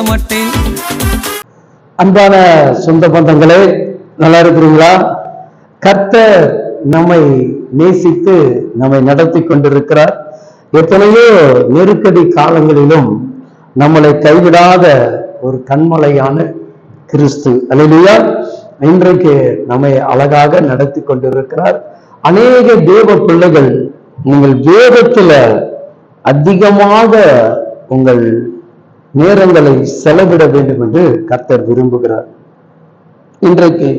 மாட்டேன். அன்பான சொந்த பந்தங்களே, நல்லா இருக்கிறீங்களா? கர்த்தர் நம்மை நேசித்து நம்மை நடத்தி கொண்டிருக்கிறார். எத்தனையோ நெருக்கடி காலங்களிலும் நம்மளை கைவிடாத ஒரு கண்மலையான கிறிஸ்து, அல்லேலூயா, இன்றைக்கு நம்மை அழகாக நடத்தி கொண்டிருக்கிறார். அநேக தேவ பிள்ளைகள் நீங்கள் வேதத்துல அதிகமாக உங்கள் நேரங்களை செலவிட வேண்டும் என்று கர்த்தர் விரும்புகிறார். இன்றைக்கு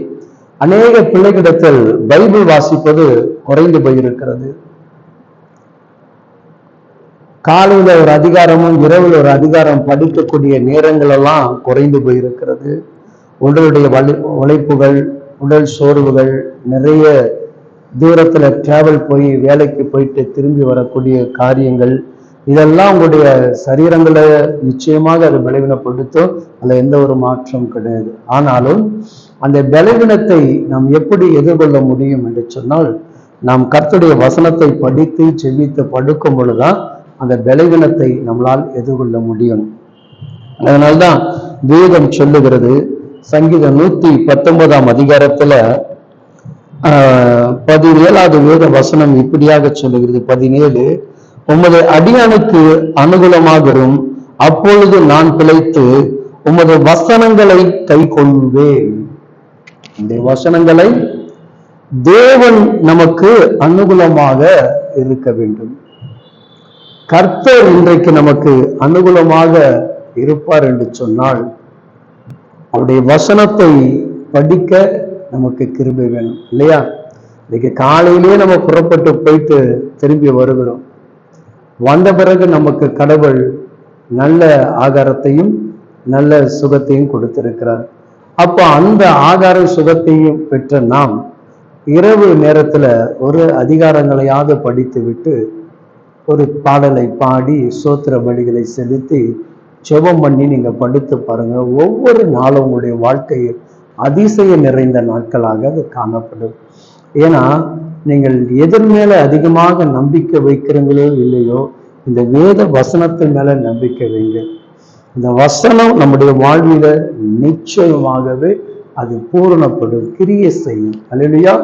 அநேக பிள்ளைகளிடத்தில் பைபிள் வாசிப்பது குறைந்து போயிருக்கிறது. காலையில ஒரு அதிகாரமும் இரவில் ஒரு அதிகாரம் படிக்கக்கூடிய நேரங்கள் எல்லாம் குறைந்து போயிருக்கிறது. உடலுடைய உழைப்புகள், உடல் சோர்வுகள், நிறைய தூரத்துல டிராவல் போய் வேலைக்கு போயிட்டு திரும்பி வரக்கூடிய காரியங்கள், இதெல்லாம் உங்களுடைய சரீரங்களை நிச்சயமாக அது பலவீனப்படுத்தும். அதுல எந்த ஒரு மாற்றம் கிடையாது. ஆனாலும் அந்த பலவீனத்தை நாம் எப்படி எதிர்கொள்ள முடியும் என்று சொன்னால், நாம் கர்த்தருடைய வசனத்தை படித்து செவித்து படுக்கும் பொழுதுதான் அந்த பலவீனத்தை நம்மளால் எதிர்கொள்ள முடியும். அதனால்தான் வேதம் சொல்லுகிறது, சங்கீதம் 119 அதிகாரத்துல 17வது வேத வசனம் இப்படியாக சொல்லுகிறது. 17, உமது அடியானுக்கு அனுகூலமாகவும் அப்பொழுது நான் பிழைத்து உமது வசனங்களை கை கொள்வேன். இந்த வசனங்களை தேவன் நமக்கு அனுகூலமாக இருக்க வேண்டும். கர்த்தர் இன்றைக்கு நமக்கு அனுகூலமாக இருப்பார் என்று சொன்னால், அவருடைய வசனத்தை படிக்க நமக்கு கிருபை வேணும், இல்லையா? இன்னைக்கு காலையிலேயே நம்ம புறப்பட்டு போயிட்டு திரும்பி வருகிறோம். வந்த பிறகு நமக்கு கடவுள் நல்ல ஆகாரத்தையும் நல்ல சுகத்தையும் கொடுத்திருக்கிறார். அப்போ அந்த ஆகார சுகத்தையும் பெற்ற நாம் இரவு நேரத்துல ஒரு அதிகாரங்களையாவது படித்து விட்டு ஒரு பாடலை பாடி சோத்திர பலிகளை செலுத்தி ஜெபம் பண்ணி நீங்க படுத்து பாருங்க. ஒவ்வொரு நாளும் உங்களுடைய வாழ்க்கையில் அதிசய நிறைந்த நாட்களாக அது காணப்படும். ஏன்னா நீங்கள் எதன் மேல அதிகமாக நம்பிக்கை வைக்கிறீங்களோ இல்லையோ, இந்த வேத வசனத்தின் மேல நம்பிக்கை வைங்க. இந்த வசனம் நம்முடைய வாழ்வில நிச்சயமாகவே அது பூரணப்படும், கிரியை செய்யும். அல்லேலூயா.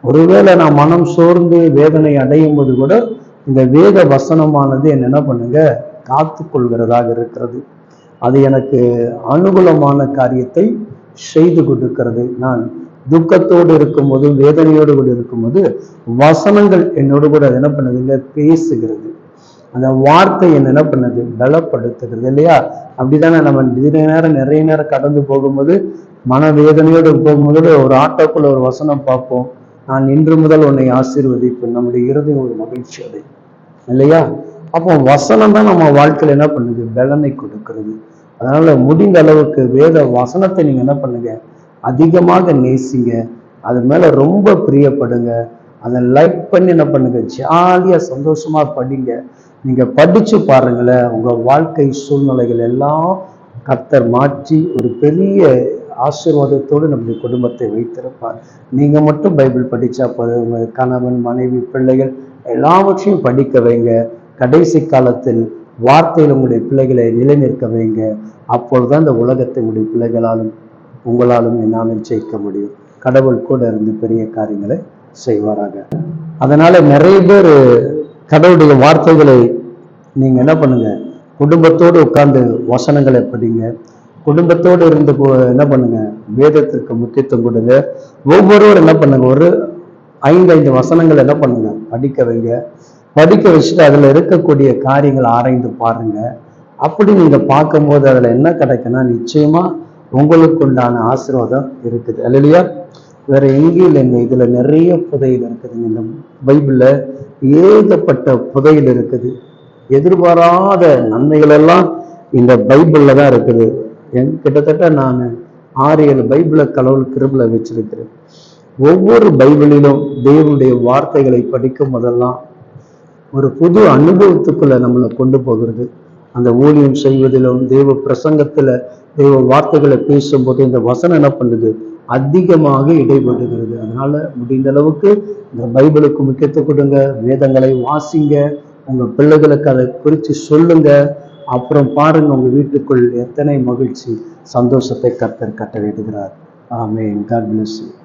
ஒருவேளை நான் மனம் சோர்ந்து வேதனை அடையும் போது கூட இந்த வேத வசனமானது என்ன பண்ணுங்க, காத்து கொள்கிறதாக இருக்கிறது. அது எனக்கு அனுகூலமான காரியத்தை செய்து கொடுக்கிறது. நான் துக்கத்தோடு இருக்கும்போது, வேதனையோடு கூட இருக்கும்போது வசனங்கள் என்னோடு கூட என்ன பண்ணுதுங்க, பேசுகிறது. அந்த வார்த்தை என்ன பண்ணுது, பலப்படுத்துகிறது, இல்லையா? அப்படித்தானே நம்ம நிறைய நேரம் கடந்து போகும்போது, மனவேதனையோடு போகும்போது ஒரு ஆட்டோக்குள்ள ஒரு வசனம் பார்ப்போம், நான் இன்று முதல் உன்னை ஆசீர்வதிப்பேன். நம்முடைய இருதயம் ஒரு மகிழ்ச்சி அடையும், இல்லையா? அப்போ வசனம் தான் நம்ம வாழ்க்கையில என்ன பண்ணுது, பலனை கொடுக்கிறது. அதனால முடிந்த அளவுக்கு வேத வசனத்தை நீங்க என்ன பண்ணுங்க, அதிகமாக நேசிங்க, அது மேல ரொம்ப பிரியப்படுங்க, அதை லைக் பண்ணி என்ன பண்ணுங்க, ஜாலியா சந்தோஷமா படிங்க. நீங்க படிச்சு பாருங்களேன், உங்க வாழ்க்கை சூழ்நிலைகள் எல்லாம் கர்த்தர் மாற்றி ஒரு பெரிய ஆசீர்வாதத்தோடு நம்முடைய குடும்பத்தை வைத்திருப்பார். நீங்க மட்டும் பைபிள் படிச்சா போதும், உங்க கணவன், மனைவி, பிள்ளைகள் எல்லாவற்றையும் படிக்க வைங்க. கடைசி காலத்தில் வார்த்தையில் உங்களுடைய பிள்ளைகளை நிலைநிற்க வைங்க. அப்பொழுதுதான் இந்த உலகத்தை உங்களுடைய பிள்ளைகளாலும் உங்களாலும் என்னாலும் ஜெயிக்க முடியும். கடவுள் கூட இருந்து பெரிய காரியங்களை செய்வாராக. அதனால நிறைய பேர் கடவுளுடைய வார்த்தைகளை நீங்க என்ன பண்ணுங்க, குடும்பத்தோடு உட்கார்ந்து வசனங்களை படிங்க. குடும்பத்தோடு இருந்து என்ன பண்ணுங்க, வேதத்திற்கு முக்கியத்துவம் கொடுங்க. ஒவ்வொருவரும் என்ன பண்ணுங்க, ஒரு 5 வசனங்கள் என்ன பண்ணுங்க, படிக்க வைங்க. படிக்க வச்சுட்டு அதுல இருக்கக்கூடிய காரியங்களை ஆராய்ந்து பாருங்க. அப்படி நீங்க பார்க்கும்போது அதுல என்ன கிடைக்குன்னா, நிச்சயமா உங்களுக்கு உண்டான ஆசீர்வாதம் இருக்குது. அல்லேலூயா. வேற எங்கேயும் இல்லைங்க, இதுல நிறைய புதையல் இருக்குதுங்க. இந்த பைபிள்ல ஏகப்பட்ட புதையல் இருக்குது. எதிர்பாராத நன்மைகள் எல்லாம் இந்த பைபிள்ல தான் இருக்குது. கிட்டத்தட்ட நான் 6-7 பைபிளை கடவுள் கிருபையில வச்சிருக்கிறேன். ஒவ்வொரு பைபிளிலும் தேவனுடைய வார்த்தைகளை படிக்கும் போதெல்லாம் ஒரு புது அனுபவத்துக்குள்ள நம்மளை கொண்டு போகிறது. அந்த ஊழியம் செய்வதிலும் தேவ பிரசங்கத்துல தேவ வார்த்தைகளை பேசும்போது இந்த வசனம் என்ன பண்ணுது, அதிகமாக இடைபடுகிறது. அதனால முடிந்த அளவுக்கு இந்த பைபிளுக்கு முக்கியத்துவம் கொடுங்க, வேதங்களை வாசிங்க, உங்க பிள்ளைகளுக்கு அதை குறித்து சொல்லுங்க. அப்புறம் பாருங்க உங்க வீட்டுக்குள் எத்தனை மகிழ்ச்சி, சந்தோஷத்தை கர்த்தர் கட்டளையிடுகிறார். ஆமென். God bless you.